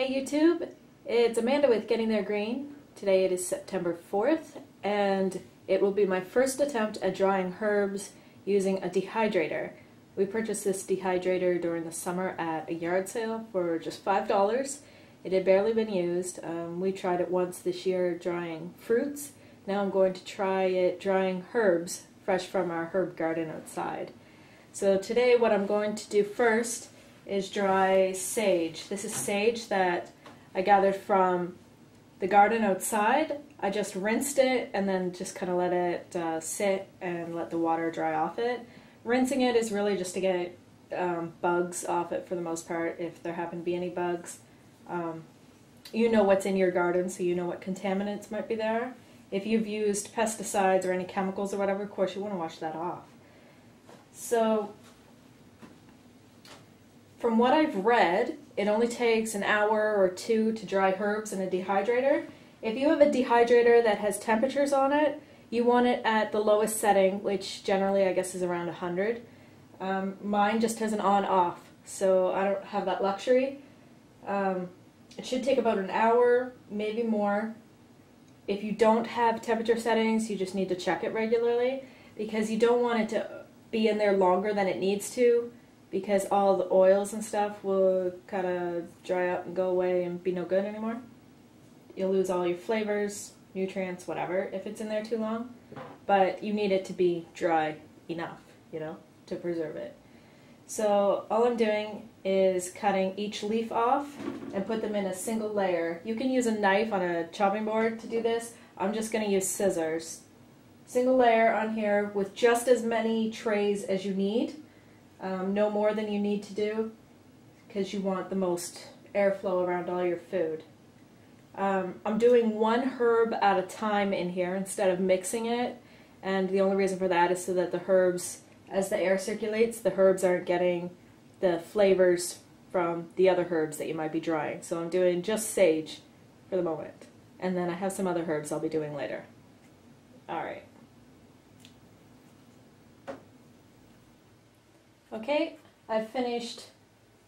Hey YouTube, it's Amanda with Getting There Green. Today it is September 4th and it will be my first attempt at drying herbs using a dehydrator. We purchased this dehydrator during the summer at a yard sale for just $5. It had barely been used. We tried it once this year drying fruits. Now I'm going to try it drying herbs fresh from our herb garden outside. So today what I'm going to do first is dry sage. This is sage that I gathered from the garden outside. I just rinsed it and then just kind of let it sit and let the water dry off it. Rinsing it is really just to get bugs off it for the most part, if there happen to be any bugs. You know what's in your garden, so you know what contaminants might be there. If you've used pesticides or any chemicals or whatever, of course you want to wash that off. So from what I've read, it only takes an hour or two to dry herbs in a dehydrator. If you have a dehydrator that has temperatures on it, you want it at the lowest setting, which generally I guess is around 100. Mine just has an on-off, so I don't have that luxury. It should take about an hour, maybe more. If you don't have temperature settings, you just need to check it regularly, because you don't want it to be in there longer than it needs to, because all the oils and stuff will kind of dry out and go away and be no good anymore. You'll lose all your flavors, nutrients, whatever, if it's in there too long. But you need it to be dry enough, you know, to preserve it. So all I'm doing is cutting each leaf off and put them in a single layer. You can use a knife on a chopping board to do this. I'm just going to use scissors. Single layer on here with just as many trays as you need. No more than you need to do, because you want the most airflow around all your food. I'm doing one herb at a time in here instead of mixing it, and the only reason for that is so that the herbs, as the air circulates, the herbs aren't getting the flavors from the other herbs that you might be drying. So I'm doing just sage for the moment, and then I have some other herbs I'll be doing later. Alright. Okay, I've finished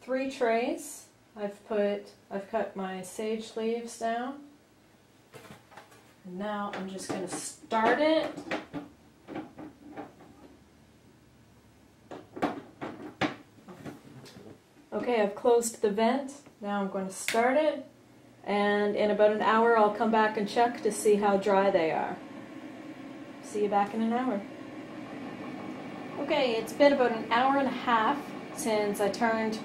3 trays. I've cut my sage leaves down. And now I'm just going to start it. Okay, I've closed the vent. Now I'm going to start it. And in about an hour I'll come back and check to see how dry they are. See you back in an hour. Okay, it's been about an hour and a half since I turned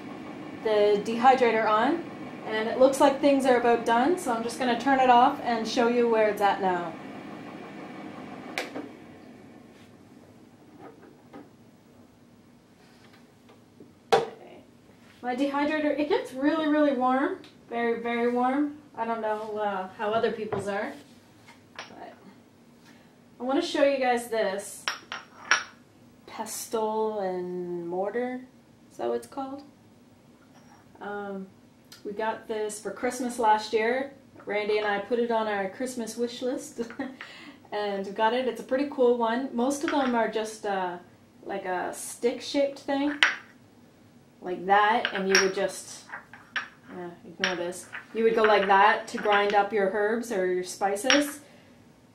the dehydrator on, and it looks like things are about done, so I'm just going to turn it off and show you where it's at now. Okay. My dehydrator, it gets really, really warm, very, very warm. I don't know how other people's are, but I want to show you guys this. Pestle and Mortar, is that what it's called? We got this for Christmas last year. Randy and I put it on our Christmas wish list and we got it. It's a pretty cool one. Most of them are just like a stick-shaped thing, like that, and you would just, ignore this, you would go like that to grind up your herbs or your spices.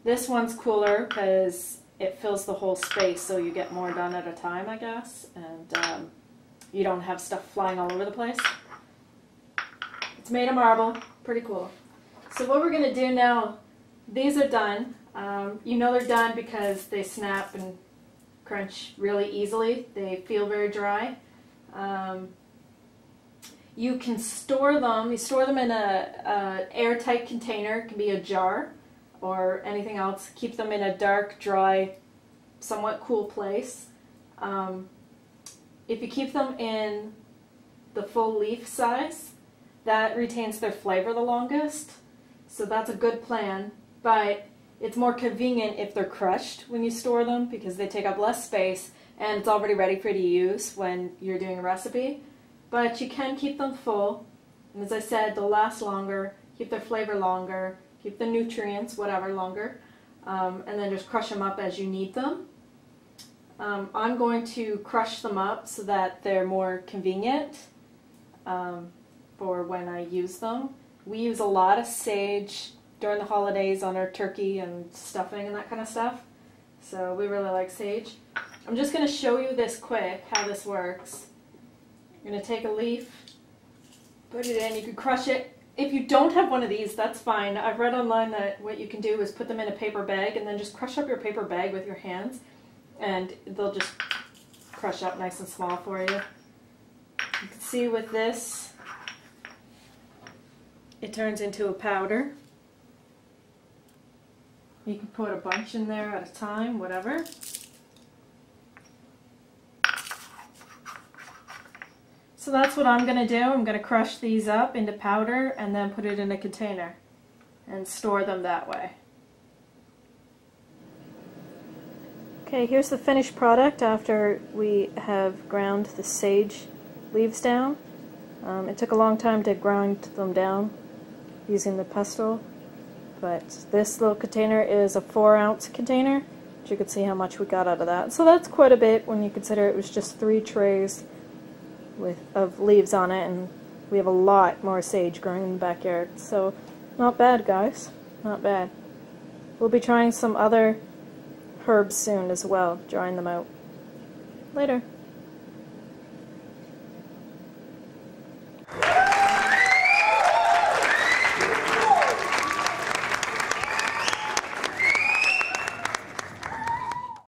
This one's cooler because it fills the whole space, so you get more done at a time, I guess, and you don't have stuff flying all over the place. It's made of marble, pretty cool. So what we're going to do now, these are done. You know they're done because they snap and crunch really easily. They feel very dry. You can store them. You store them in a airtight container. It can be a jar or anything else. Keep them in a dark, dry, somewhat cool place. If you keep them in the full leaf size, that retains their flavor the longest. So that's a good plan, but it's more convenient if they're crushed when you store them, because they take up less space and it's already ready for you to use when you're doing a recipe. But you can keep them full, and as I said, they'll last longer, keep their flavor longer, keep the nutrients, whatever, longer, and then just crush them up as you need them. I'm going to crush them up so that they're more convenient for when I use them. We use a lot of sage during the holidays on our turkey and stuffing and that kind of stuff. So we really like sage. I'm just going to show you this quick, how this works. You're going to take a leaf, put it in, you can crush it. If you don't have one of these, that's fine. I've read online that what you can do is put them in a paper bag and then just crush up your paper bag with your hands and they'll just crush up nice and small for you. You can see with this, it turns into a powder. You can put a bunch in there at a time, whatever. So that's what I'm going to do. I'm going to crush these up into powder and then put it in a container and store them that way. Okay, here's the finished product after we have ground the sage leaves down. It took a long time to grind them down using the pestle, but this little container is a 4-ounce container. You can see how much we got out of that. So that's quite a bit when you consider it was just 3 trays of leaves on it, and we have a lot more sage growing in the backyard. So not bad, guys, not bad. We'll be trying some other herbs soon as well, drying them out. Later.